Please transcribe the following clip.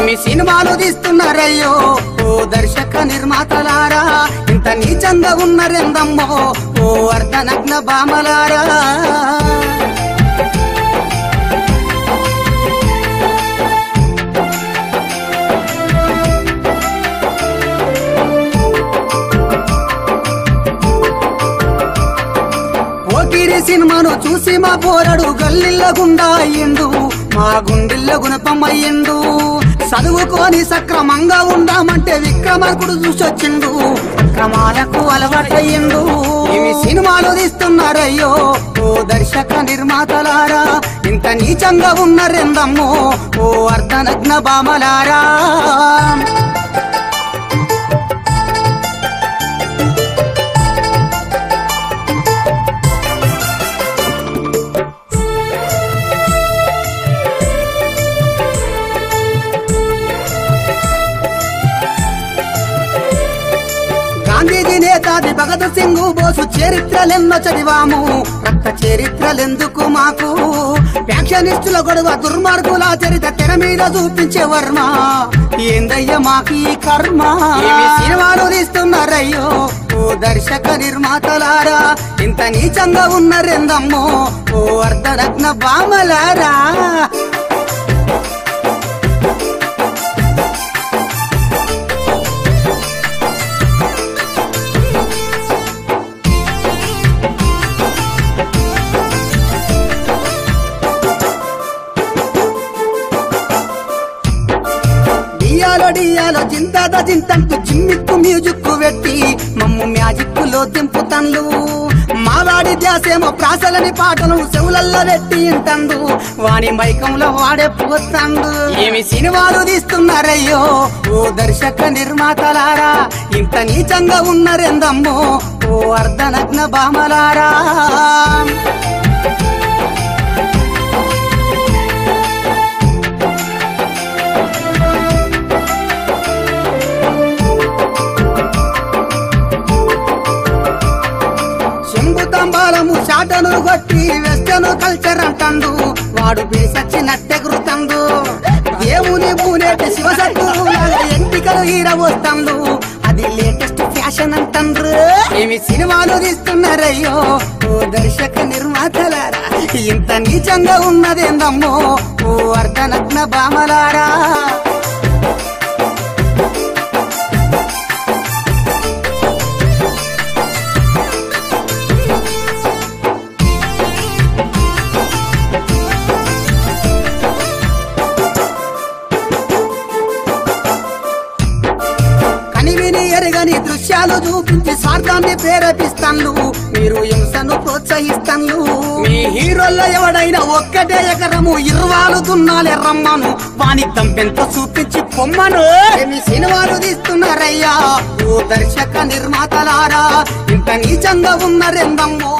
ఏమి సినిమాలు తీస్తున్నారయ్యో ఓ దర్శక నిర్మాతలారా ఇంత నీచంగా ఉన్నారెందమ్మో ఓ అర్ధనగ్న బామలారా సినిమాను చూసి మా పోరడు గల్లిల్ల గుండా అయ్యిండు మా గుండెల్ల గుణపమయ్యిండు చదువుకొని సక్రమంగా ఉందామంటే విక్రమార్కుడు చూసొచ్చిండు క్రమాలకు అలవాటయ్యిండు ఇవి సినిమాలు తీస్తున్నారయ్యో ఓ దర్శక నిర్మాతలారా ఇంత నీచంగా ఉన్నారెందమ్మో ఓ అర్ధనగ్న బామలారా గాంధీజీ నేతాజీ భగత్ సింగ్ బోసు చరిత్రలెన్నో చదివాము రక్త చరిత్రలెందుకు మాకు ఫ్యాక్షనిస్టుల గొడవ దుర్మార్గుల చరిత్ర తెర మీద చూపించే వర్మ ఏందయ్య మాకు ఈ కర్మ సినిమాలు తీస్తున్నారయ్యో ఓ దర్శక నిర్మాతలారా ఇంత నీచంగా ఉన్నారెందమ్మో ఓ అర్ధనగ్న బామలారా డియాలో జిందాద జింతంటూ జిమ్మిక్కు మ్యూజిక్ పెట్టి మమ్ము మ్యాజిక్ లో దింపుతండ్లు మావాడి ధ్యాసేమో ప్రాసలని పాటలు చెవులల్లో పెట్టి ఇంతండు వాని మైకంలో వాడే పోతాండు ఏమి సినిమాలు తీస్తున్నారయ్యో ఓ దర్శక నిర్మాతలారా ఇంత నీచంగా ఉన్నారెందమ్మో ఓ అర్ధనగ్న బామలారా తంబాలము చాటను కొట్టి వెస్టర్న్ కల్చర్ అంటాడు వాడు పిలిసచ్చినట్టెగురుతాడు దేవుని పూనేటి శివశక్తులు ఎంటికలు ఈరవస్తాడు అది లేటెస్ట్ ఫ్యాషన్ అంటారు ఏమి సినిమాలు తీస్తున్నారయ్యో ఓ దర్శక నిర్మాతలారా ఇంత నీచంగా ఉన్నదేందమ్మో ఓ అర్ధనగ్న బామలారా ఎరగని దృశ్యాలు చూపించి స్వార్థాన్ని ప్రేరేపిస్తాను మీరు హింసను ప్రోత్సహిస్తాను మీ హీరోల్లో ఎవడైనా ఒక్కటే ఎకరము ఇరువాలు దున్నాలే రమ్మను వాని తంపెంత చూపించి పొమ్మను మీ సినిమాలు తీస్తున్నారయ్యా ఓ దర్శక నిర్మాతలారా ఇంత నీచంగా ఉన్నారెందమ్మో